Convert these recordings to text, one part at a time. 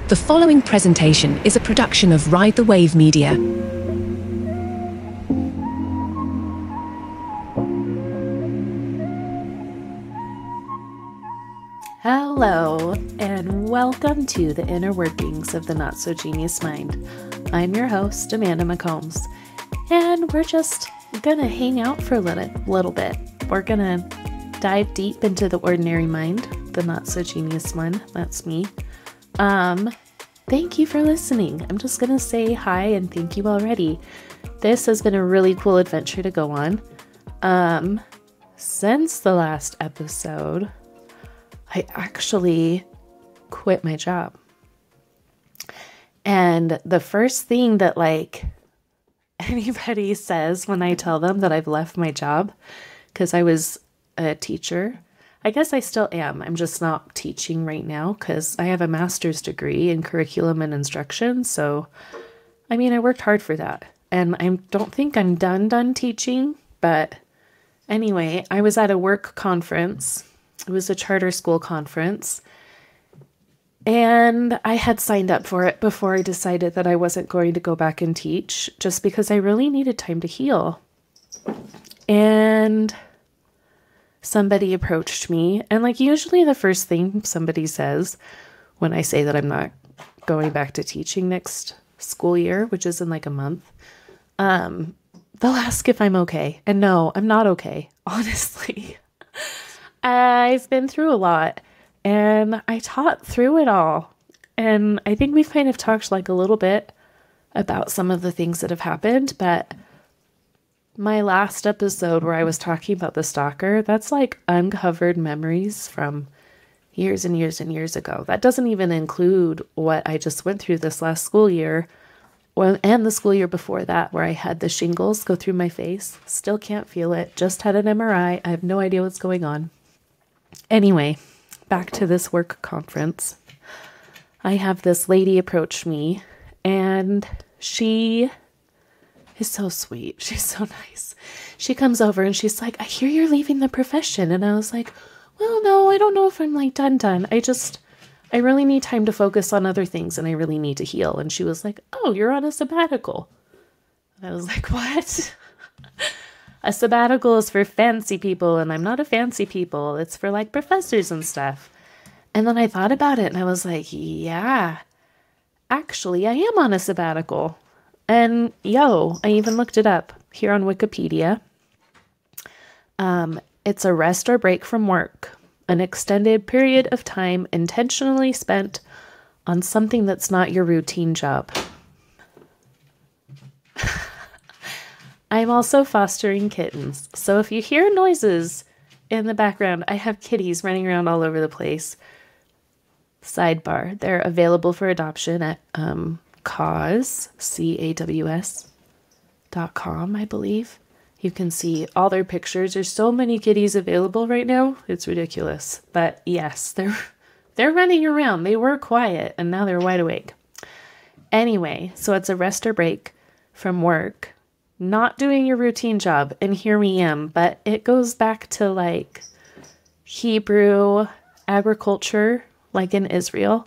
The following presentation is a production of Ride the Wave Media. Hello, and welcome to the inner workings of the not-so-genius mind. I'm your host, Amanda McCombs, and we're just gonna hang out for a little bit. We're gonna dive deep into the ordinary mind, the not-so-genius one. That's me. Thank you for listening. I'm just gonna say hi and thank you already. This has been a really cool adventure to go on. Since the last episode, I actually quit my job. And the first thing that anybody says when I tell them that I've left my job, because I was a teacher, I guess I still am. I'm just not teaching right now because I have a master's degree in curriculum and instruction. So, I worked hard for that. And I don't think I'm done teaching. But anyway, I was at a work conference. It was a charter school conference. And I had signed up for it before I decided that I wasn't going to go back and teach, just because I really needed time to heal. And somebody approached me, and usually the first thing somebody says when I say that I'm not going back to teaching next school year, which is in a month, they'll ask if I'm okay. And no, I'm not okay, honestly. I've been through a lot, and I taught through it all. And I think we've kind of talked a little bit about some of the things that have happened, but my last episode where I was talking about the stalker, that's uncovered memories from years and years and years ago. That doesn't even include what I just went through this last school year, and the school year before that, where I had the shingles go through my face. Still can't feel it. Just had an MRI. I have no idea what's going on. Anyway, back to this work conference. I have this lady approach me, and she is so sweet. She's so nice. She comes over and she's like, I hear you're leaving the profession. And I was like, well, no, I don't know if I'm done. I really need time to focus on other things, and I really need to heal. And she was like, oh, you're on a sabbatical. And I was like, what? A sabbatical is for fancy people, and I'm not a fancy people. It's for professors and stuff. And then I thought about it, and I was like, yeah, actually, I am on a sabbatical. And I even looked it up here on Wikipedia. It's a rest or break from work, an extended period of time intentionally spent on something that's not your routine job. I'm also fostering kittens. So if you hear noises in the background, I have kitties running around all over the place. Sidebar, they're available for adoption at Caws, CAWS.com, I believe. You can see all their pictures. There's so many kitties available right now. It's ridiculous. But yes, they're running around. They were quiet, and now they're wide awake. Anyway, so it's a rest or break from work. Not doing your routine job, and here we am. But it goes back to Hebrew agriculture, in Israel,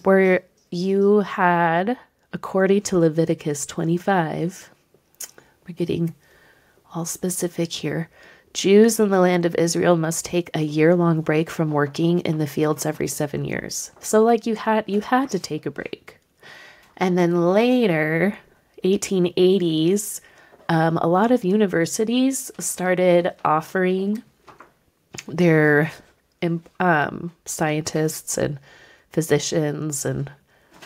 where you had, according to Leviticus 25, we're getting all specific here, Jews in the land of Israel must take a year-long break from working in the fields every 7 years. So you had to take a break. And then later, 1880s, a lot of universities started offering their scientists and physicians and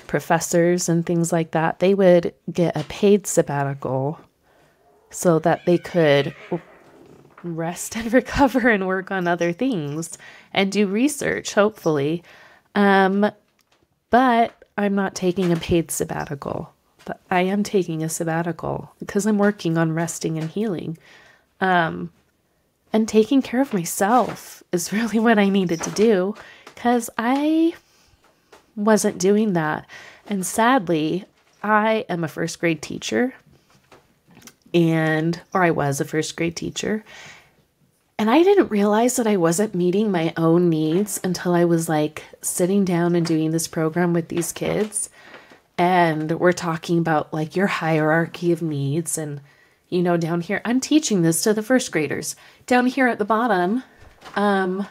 professors and things like that, they would get a paid sabbatical so that they could rest and recover and work on other things and do research, hopefully. But I'm not taking a paid sabbatical. But I am taking a sabbatical because I'm working on resting and healing. And taking care of myself is really what I needed to do, because I wasn't doing that. And sadly, I am a first grade teacher, or I was a first grade teacher. And I didn't realize that I wasn't meeting my own needs until I was like sitting down and doing this program with these kids. And we're talking about like your hierarchy of needs. And, you know, down here, I'm teaching this to the first graders. Down here at the bottom, you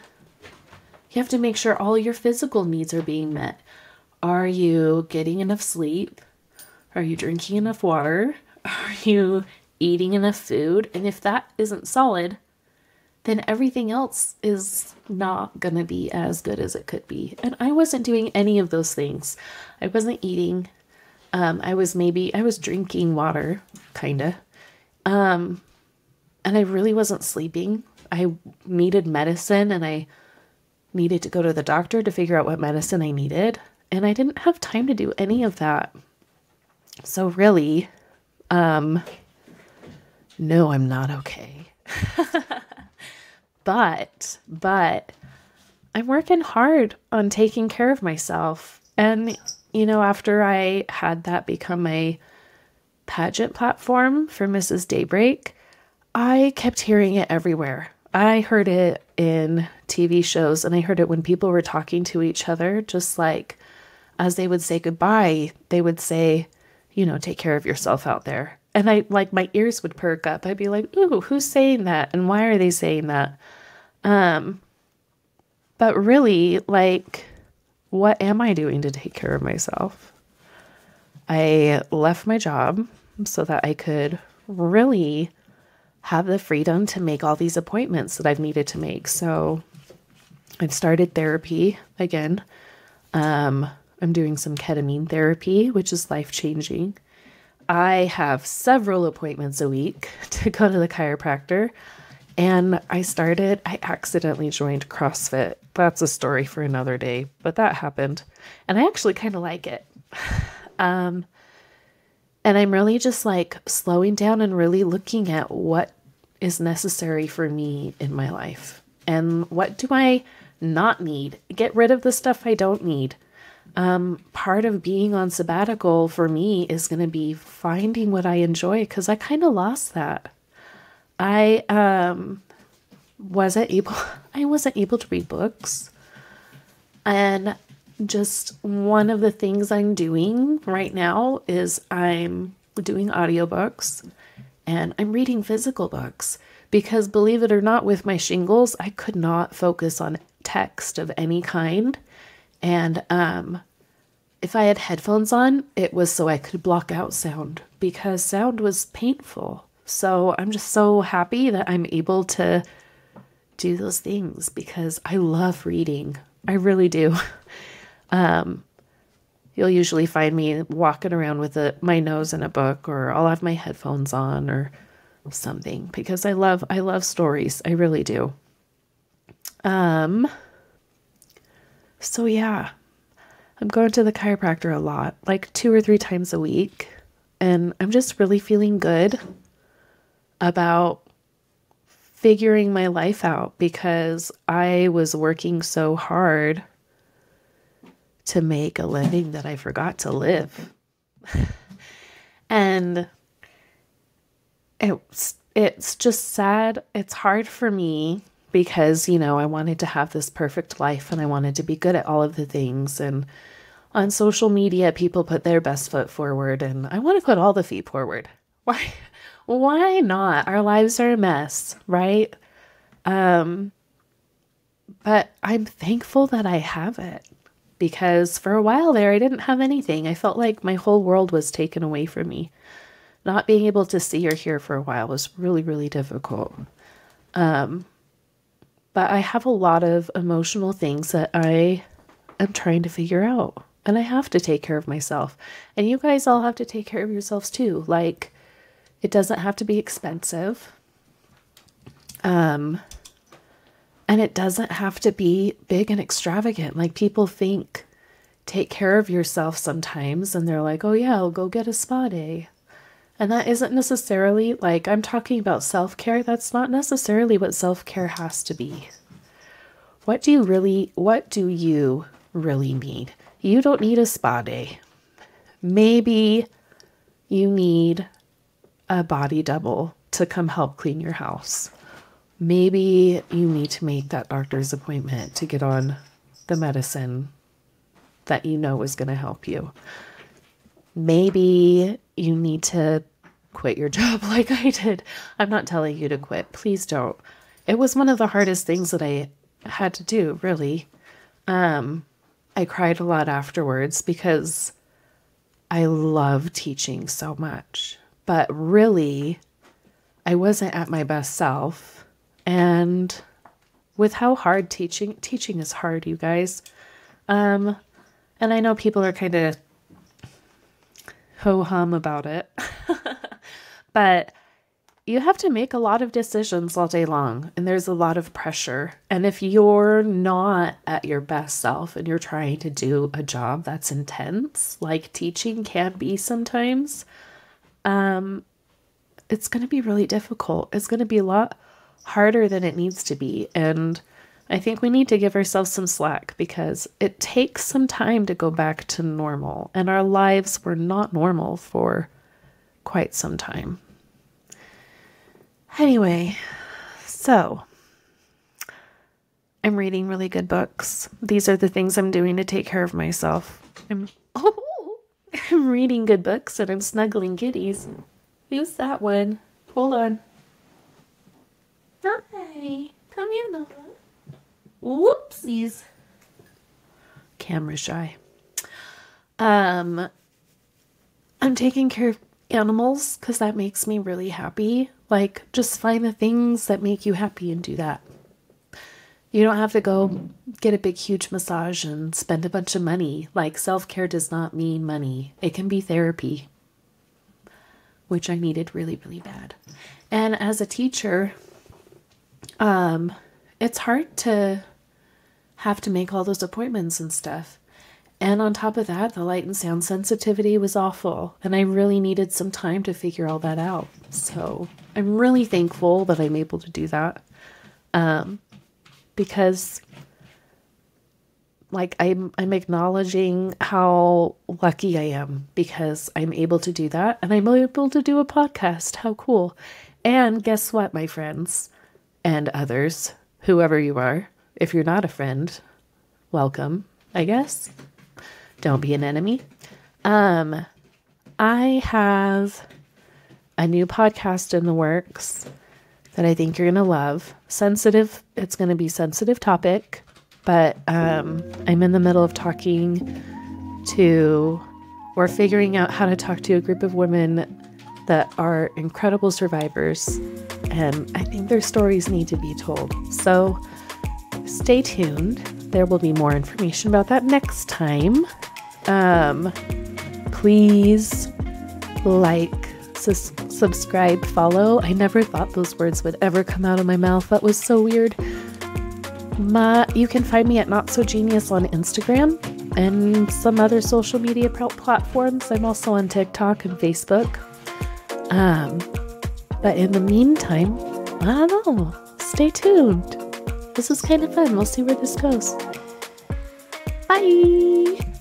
have to make sure all your physical needs are being met. Are you getting enough sleep? Are you drinking enough water? Are you eating enough food? And if that isn't solid, then everything else is not going to be as good as it could be. And I wasn't doing any of those things. I wasn't eating. I was drinking water, kind of. And I really wasn't sleeping. I needed medicine, and I needed to go to the doctor to figure out what medicine I needed. And I didn't have time to do any of that. So really, no, I'm not okay. But I'm working hard on taking care of myself. And, you know, after I had that become my pageant platform for Mrs. Daybreak, I kept hearing it everywhere. I heard it in TV shows, and I heard it when people were talking to each other, just like as they would say goodbye, they would say, you know, take care of yourself out there. And I, like, my ears would perk up. I'd be like, ooh, who's saying that? And why are they saying that? But really, like, what am I doing to take care of myself? I left my job so that I could really have the freedom to make all these appointments that I've needed to make. So I've started therapy again. I'm doing some ketamine therapy, which is life-changing. I have several appointments a week to go to the chiropractor. And I accidentally joined CrossFit. That's a story for another day, but that happened. And I actually kind of like it. And I'm really just like slowing down and really looking at what is necessary for me in my life. And what do I not need? Get rid of the stuff I don't need. Part of being on sabbatical for me is going to be finding what I enjoy, because I kind of lost that. I wasn't able to read books. And just one of the things I'm doing right now is I'm doing audiobooks, and I'm reading physical books, because believe it or not, with my shingles, I could not focus on text of any kind. And if I had headphones on, it was so I could block out sound, because sound was painful. So I'm just so happy that I'm able to do those things, because I love reading. I really do. You'll usually find me walking around with my nose in a book, or I'll have my headphones on or something, because I love stories. I really do. So yeah, I'm going to the chiropractor a lot, like 2 or 3 times a week. And I'm just really feeling good about figuring my life out, because I was working so hard to make a living that I forgot to live. And it's just sad. It's hard for me because, you know, I wanted to have this perfect life, and I wanted to be good at all of the things. And on social media, people put their best foot forward, and I want to put all the feet forward. Why not? Our lives are a mess, right? But I'm thankful that I have it, because for a while there, I didn't have anything. I felt like my whole world was taken away from me. Not being able to see or hear for a while was really, really difficult. But I have a lot of emotional things that I am trying to figure out, and I have to take care of myself. And you guys all have to take care of yourselves too. Like, it doesn't have to be expensive. And it doesn't have to be big and extravagant. Like, people think take care of yourself sometimes, and they're like, oh yeah, I'll go get a spa day. And that isn't necessarily, like, I'm talking about self-care. That's not necessarily what self-care has to be. What do you really need? You don't need a spa day. Maybe you need a body double to come help clean your house. Maybe you need to make that doctor's appointment to get on the medicine that you know is going to help you. Maybe you need to quit your job like I did. I'm not telling you to quit. Please don't. It was one of the hardest things that I had to do, really. I cried a lot afterwards because I love teaching so much. But really, I wasn't at my best self. And with how hard teaching is hard, you guys. And I know people are kind of ho-hum about it. But you have to make a lot of decisions all day long, and there's a lot of pressure. And if you're not at your best self and you're trying to do a job that's intense, like teaching can be sometimes, it's going to be really difficult. It's going to be a lot harder than it needs to be. And I think we need to give ourselves some slack because it takes some time to go back to normal. And our lives were not normal for quite some time. Anyway, so I'm reading really good books. These are the things I'm doing to take care of myself. I'm reading good books and I'm snuggling kitties. Who's that one? Hold on. Hi. Come here, Nova. Whoopsies. Camera shy. I'm taking care of animals because that makes me really happy. Like, just find the things that make you happy and do that. You don't have to go get a big, huge massage and spend a bunch of money. Like, self-care does not mean money. It can be therapy, which I needed really, really bad. And as a teacher, it's hard to have to make all those appointments and stuff. And on top of that, the light and sound sensitivity was awful. And I really needed some time to figure all that out. So I'm really thankful that I'm able to do that. Because like I'm acknowledging how lucky I am because I'm able to do that. And I'm able to do a podcast. How cool. And guess what, my friends and others, whoever you are, if you're not a friend, welcome, I guess. Don't be an enemy. I have a new podcast in the works that I think you're going to love. Sensitive. It's going to be sensitive topic, but I'm in the middle of figuring out how to talk to a group of women that are incredible survivors. And I think their stories need to be told. So stay tuned. There will be more information about that next time. Please like, subscribe, follow. I never thought those words would ever come out of my mouth. That was so weird. You can find me at Not So Genius on Instagram and some other social media platforms. I'm also on TikTok and Facebook. But in the meantime, I don't know. Stay tuned. This was kind of fun. We'll see where this goes. Bye.